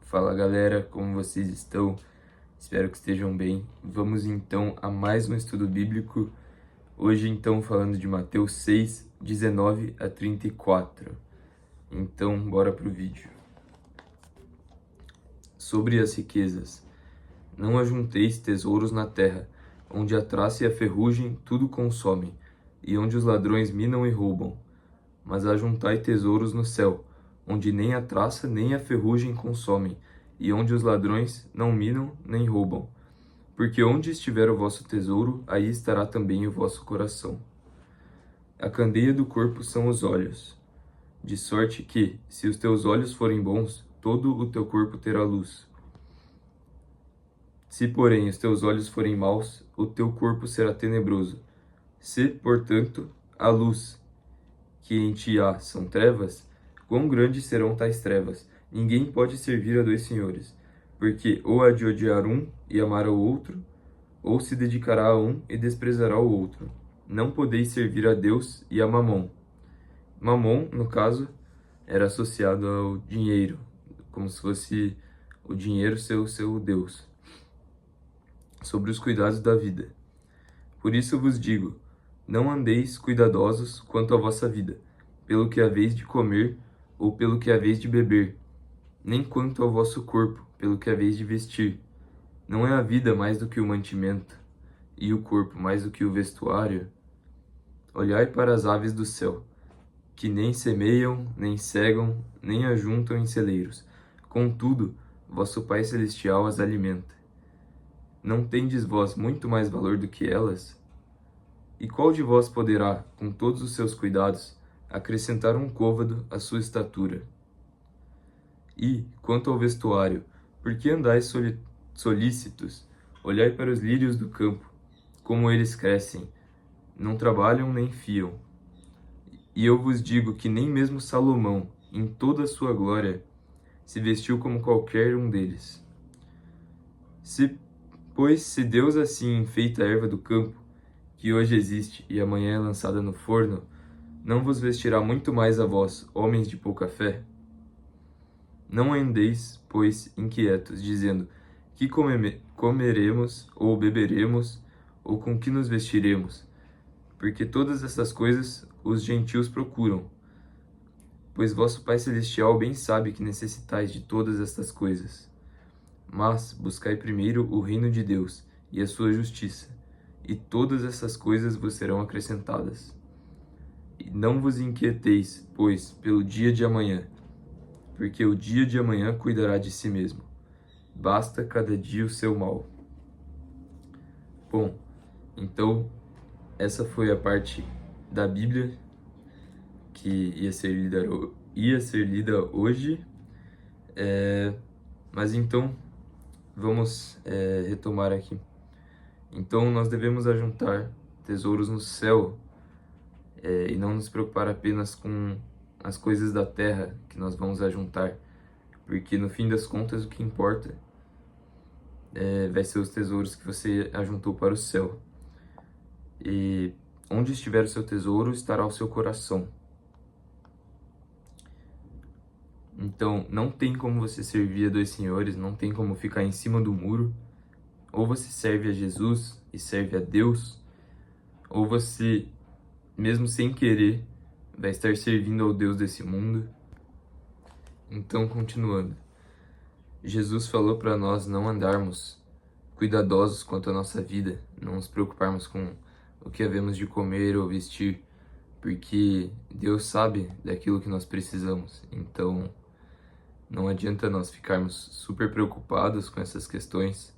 Fala galera, como vocês estão? Espero que estejam bem. Vamos então a mais um estudo bíblico. Hoje então falando de Mateus 6, 19 a 34. Então bora pro vídeo. Sobre as riquezas. Não ajunteis tesouros na terra, onde a traça e a ferrugem tudo consomem, e onde os ladrões minam e roubam. Mas ajuntai tesouros no céu, onde nem a traça nem a ferrugem consomem, e onde os ladrões não minam nem roubam. Porque onde estiver o vosso tesouro, aí estará também o vosso coração. A candeia do corpo são os olhos. De sorte que, se os teus olhos forem bons, todo o teu corpo terá luz. Se, porém, os teus olhos forem maus, o teu corpo será tenebroso. Se, portanto, a luz que em ti há são trevas, quão grandes serão tais trevas? Ninguém pode servir a dois senhores, porque ou há de odiar um e amar ao outro, ou se dedicará a um e desprezará o outro. Não podeis servir a Deus e a Mamon. Mamon, no caso, era associado ao dinheiro, como se fosse o dinheiro ser o seu Deus. Sobre os cuidados da vida. Por isso vos digo, não andeis cuidadosos quanto à vossa vida, pelo que haveis de comer ou pelo que haveis de beber, nem quanto ao vosso corpo, pelo que haveis de vestir. Não é a vida mais do que o mantimento, e o corpo mais do que o vestuário? Olhai para as aves do céu, que nem semeiam, nem cegam, nem ajuntam em celeiros. Contudo, vosso Pai Celestial as alimenta. Não tendes vós muito mais valor do que elas? E qual de vós poderá, com todos os seus cuidados, acrescentar um côvado à sua estatura? E, quanto ao vestuário, por que andais solícitos? Olhai para os lírios do campo, como eles crescem, não trabalham nem fiam. E eu vos digo que nem mesmo Salomão, em toda a sua glória, se vestiu como qualquer um deles. Pois se Deus assim enfeita a erva do campo, que hoje existe e amanhã é lançada no forno, não vos vestirá muito mais a vós, homens de pouca fé? Não andeis, pois, inquietos, dizendo, que comeremos, ou beberemos, ou com que nos vestiremos? Porque todas essas coisas os gentios procuram. Pois vosso Pai Celestial bem sabe que necessitais de todas estas coisas. Mas buscai primeiro o reino de Deus e a sua justiça, e todas essas coisas vos serão acrescentadas. E não vos inquieteis, pois, pelo dia de amanhã, porque o dia de amanhã cuidará de si mesmo. Basta cada dia o seu mal. Bom, então, essa foi a parte da Bíblia que ia ser lida hoje. Mas então, vamos retomar aqui. Então, nós devemos ajuntar tesouros no céu e não nos preocupar apenas com as coisas da terra que nós vamos ajuntar, porque no fim das contas o que importa vai ser os tesouros que você ajuntou para o céu. E onde estiver o seu tesouro, estará o seu coração. Então, não tem como você servir a dois senhores, não tem como ficar em cima do muro. Ou você serve a Jesus e serve a Deus, ou você, mesmo sem querer, vai estar servindo ao Deus desse mundo. Então, continuando. Jesus falou para nós não andarmos cuidadosos quanto à nossa vida, não nos preocuparmos com o que havemos de comer ou vestir, porque Deus sabe daquilo que nós precisamos. Então, não adianta nós ficarmos super preocupados com essas questões,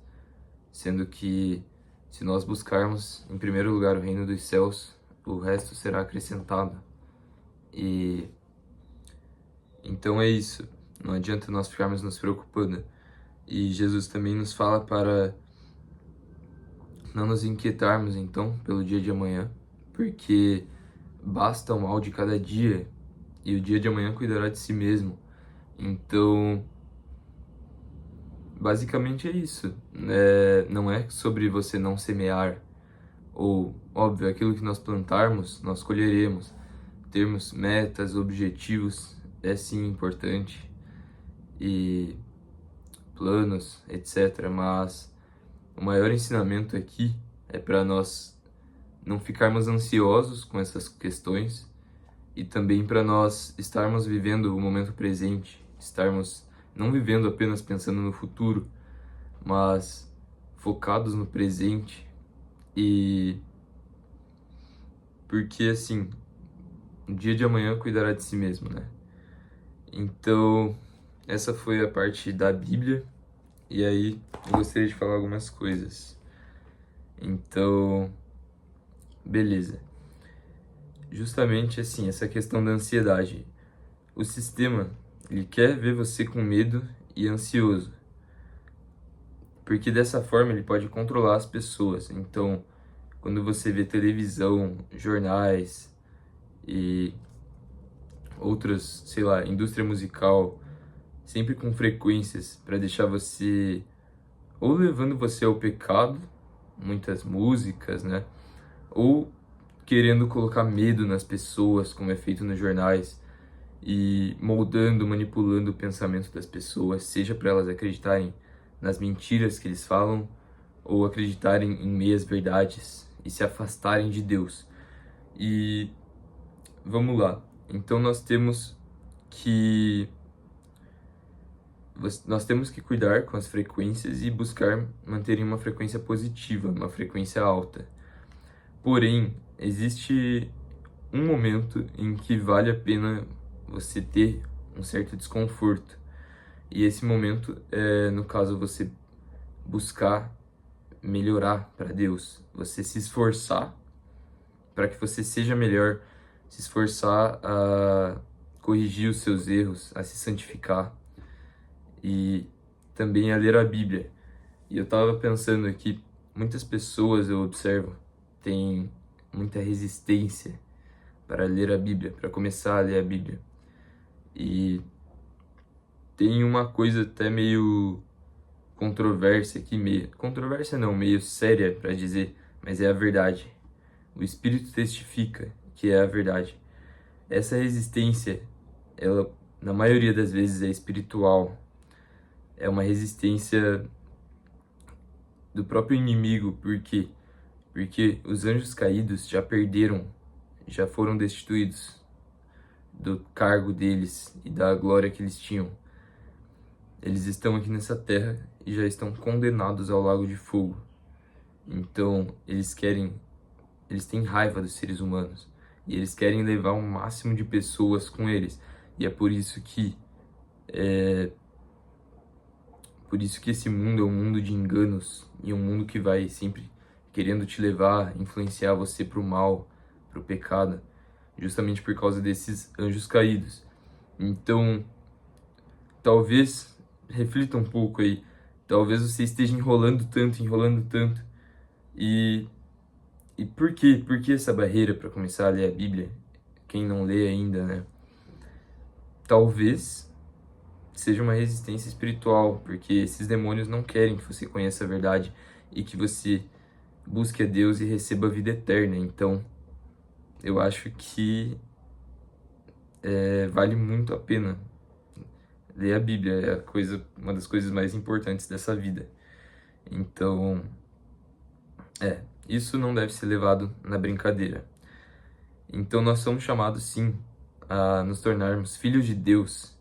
sendo que se nós buscarmos em primeiro lugar o reino dos céus, o resto será acrescentado. E então é isso, não adianta nós ficarmos nos preocupando. E Jesus também nos fala para não nos inquietarmos então pelo dia de amanhã, porque basta o mal de cada dia e o dia de amanhã cuidará de si mesmo. Então, basicamente é isso. Não é sobre você não semear, ou, óbvio, aquilo que nós plantarmos, nós colheremos. Termos metas, objetivos, é sim importante. E planos, etc. Mas o maior ensinamento aqui é para nós não ficarmos ansiosos com essas questões e também para nós estarmos vivendo o momento presente, estarmos não vivendo apenas pensando no futuro, mas focados no presente. E porque assim, o dia de amanhã cuidará de si mesmo, né? Então, essa foi a parte da Bíblia. E aí, eu gostaria de falar algumas coisas. Então, beleza. Justamente assim, essa questão da ansiedade. O sistema, ele quer ver você com medo e ansioso. Porque dessa forma ele pode controlar as pessoas. Então, quando você vê televisão, jornais e outras, sei lá, indústria musical, sempre com frequências para deixar você ou levando você ao pecado, muitas músicas, né? Ou querendo colocar medo nas pessoas, como é feito nos jornais, e moldando, manipulando o pensamento das pessoas, seja para elas acreditarem nas mentiras que eles falam ou acreditarem em meias verdades e se afastarem de Deus. E vamos lá. Então que nós temos que cuidar com as frequências e buscar manter em uma frequência positiva, uma frequência alta. Porém, existe um momento em que vale a pena você ter um certo desconforto. E esse momento é, no caso, você buscar melhorar para Deus, você se esforçar para que você seja melhor, se esforçar a corrigir os seus erros, a se santificar e também a ler a Bíblia. E eu estava pensando aqui, muitas pessoas eu observo têm muita resistência para ler a Bíblia, para começar a ler a Bíblia. E tem uma coisa até meio controvérsia aqui, meio controvérsia não, meio séria para dizer, mas é a verdade. O Espírito testifica que é a verdade. Essa resistência, ela na maioria das vezes é espiritual. É uma resistência do próprio inimigo, porque os anjos caídos já perderam, já foram destituídos do cargo deles e da glória que eles tinham. Eles estão aqui nessa terra e já estão condenados ao lago de fogo. Então, eles têm raiva dos seres humanos e eles querem levar um máximo de pessoas com eles. E é por isso que esse mundo é um mundo de enganos e um mundo que vai sempre querendo te levar, influenciar você para o mal, para o pecado, justamente por causa desses anjos caídos. Então, talvez reflita um pouco aí. Talvez você esteja enrolando tanto. E, e por quê? Por que essa barreira para começar a ler a Bíblia? Quem não lê ainda, né? Talvez seja uma resistência espiritual, porque esses demônios não querem que você conheça a verdade e que você busque a Deus e receba a vida eterna. Então, eu acho que vale muito a pena ler a Bíblia. É uma das coisas mais importantes dessa vida. Então, isso não deve ser levado na brincadeira. Então, nós somos chamados, sim, a nos tornarmos filhos de Deus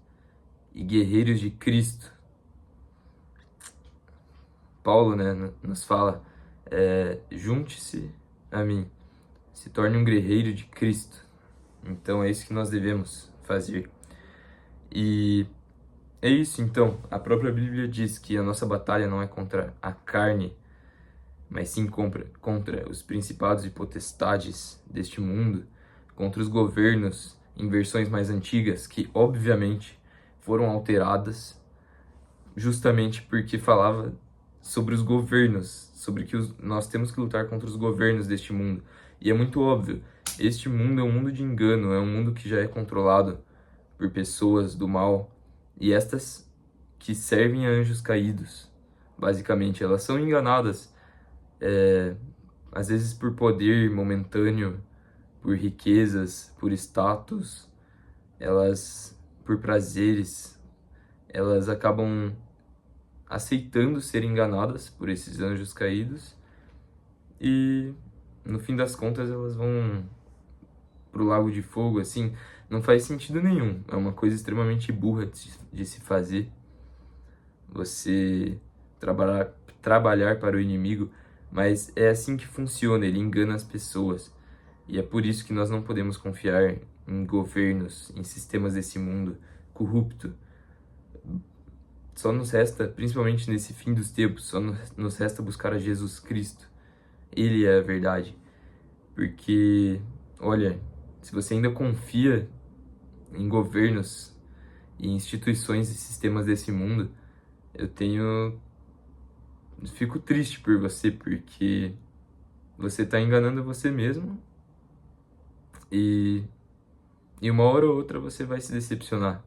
e guerreiros de Cristo. Paulo, né, nos fala, junte-se a mim, se torne um guerreiro de Cristo. Então é isso que nós devemos fazer. E é isso, então. A própria Bíblia diz que a nossa batalha não é contra a carne, mas sim contra os principados e potestades deste mundo, contra os governos em versões mais antigas, que obviamente foram alteradas justamente porque falava sobre os governos, sobre que nós temos que lutar contra os governos deste mundo. E é muito óbvio, este mundo é um mundo de engano, é um mundo que já é controlado por pessoas do mal, e estas que servem a anjos caídos, basicamente, elas são enganadas, às vezes por poder momentâneo, por riquezas, por status, elas por prazeres, elas acabam aceitando ser enganadas por esses anjos caídos e no fim das contas elas vão pro lago de fogo, assim, não faz sentido nenhum. É uma coisa extremamente burra de se fazer. Você trabalhar para o inimigo, mas é assim que funciona, ele engana as pessoas. E é por isso que nós não podemos confiar em governos, em sistemas desse mundo corrupto. Só nos resta, principalmente nesse fim dos tempos, só nos resta buscar a Jesus Cristo. Ele é a verdade. Porque, olha, se você ainda confia em governos e instituições e sistemas desse mundo, fico triste por você, porque você está enganando você mesmo e, e uma hora ou outra você vai se decepcionar.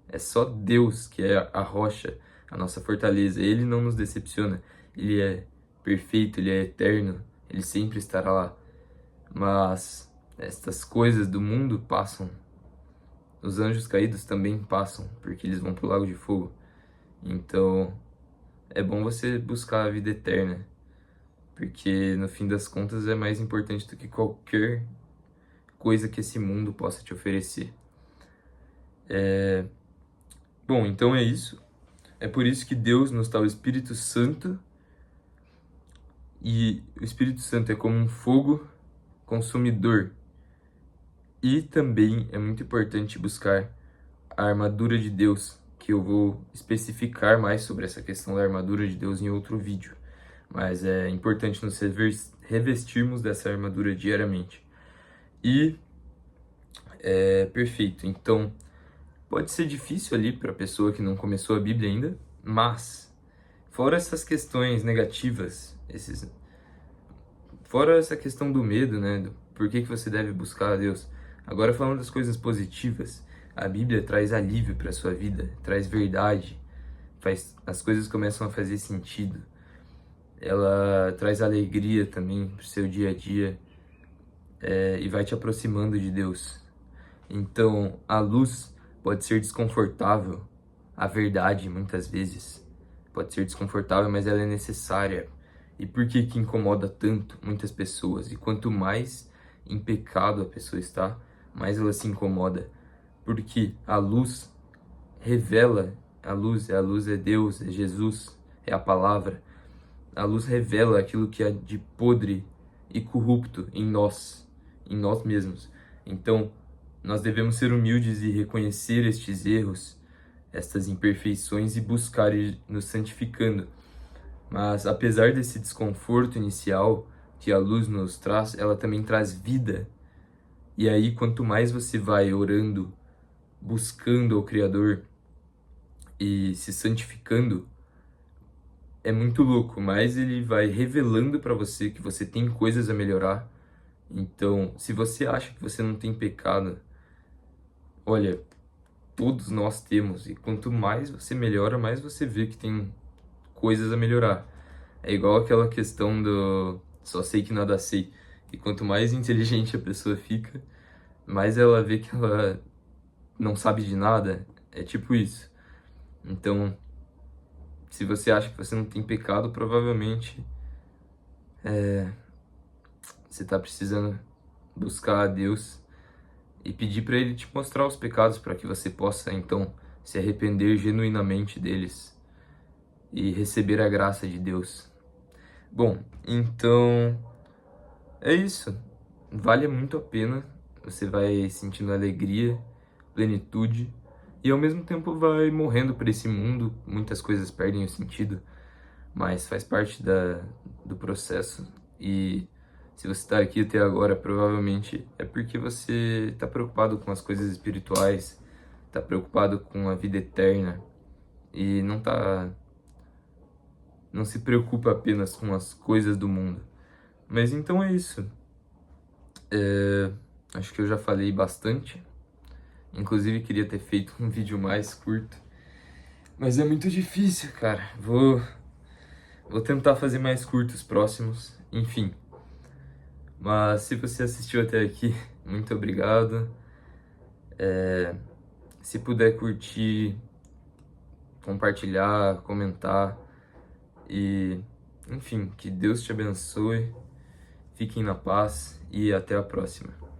É só Deus que é a rocha, a nossa fortaleza. Ele não nos decepciona. Ele é perfeito, ele é eterno, ele sempre estará lá. Mas estas coisas do mundo passam. Os anjos caídos também passam, porque eles vão pro lago de fogo. Então, é bom você buscar a vida eterna, porque no fim das contas é mais importante do que qualquer coisa que esse mundo possa te oferecer. Bom, então é isso. É por isso que Deus nos dá o Espírito Santo, e o Espírito Santo é como um fogo consumidor. E também é muito importante buscar a armadura de Deus, que eu vou especificar mais sobre essa questão da armadura de Deus em outro vídeo. Mas é importante nos revestirmos dessa armadura diariamente. E perfeito. Então, pode ser difícil ali para a pessoa que não começou a Bíblia ainda, mas fora essas questões negativas, fora essa questão do medo, né, do por que você deve buscar a Deus. Agora falando das coisas positivas, a Bíblia traz alívio para sua vida, traz verdade, as coisas começam a fazer sentido. Ela traz alegria também para o seu dia a dia, e vai te aproximando de Deus. Então, a luz pode ser desconfortável, a verdade muitas vezes pode ser desconfortável, mas ela é necessária. E por que que incomoda tanto muitas pessoas? E quanto mais em pecado a pessoa está, mais ela se incomoda. Porque a luz revela, a luz é Deus, é Jesus, é a palavra. A luz revela aquilo que há de podre e corrupto em nós mesmos. Então, nós devemos ser humildes e reconhecer estes erros, estas imperfeições e buscar ir nos santificando. Mas apesar desse desconforto inicial que a luz nos traz, ela também traz vida. E aí, quanto mais você vai orando, buscando ao Criador e se santificando, é muito louco, mas ele vai revelando para você que você tem coisas a melhorar. Então, se você acha que você não tem pecado, olha, todos nós temos, e quanto mais você melhora, mais você vê que tem coisas a melhorar. É igual aquela questão do só sei que nada sei. E quanto mais inteligente a pessoa fica, mais ela vê que ela não sabe de nada. É tipo isso. Então, se você acha que você não tem pecado, provavelmente você está precisando buscar a Deus e pedir para Ele te mostrar os pecados para que você possa, então, se arrepender genuinamente deles e receber a graça de Deus. Bom, então é isso. Vale muito a pena. Você vai sentindo alegria, plenitude e ao mesmo tempo vai morrendo para esse mundo. Muitas coisas perdem o sentido, mas faz parte do processo. E se você está aqui até agora, provavelmente é porque você está preocupado com as coisas espirituais, está preocupado com a vida eterna e não se preocupa apenas com as coisas do mundo. Mas então é isso. Acho que eu já falei bastante. Inclusive queria ter feito um vídeo mais curto. Mas é muito difícil, cara. Vou tentar fazer mais curtos próximos. Enfim. Mas se você assistiu até aqui, muito obrigado. Se puder curtir, compartilhar, comentar e, enfim, que Deus te abençoe, fiquem na paz e até a próxima.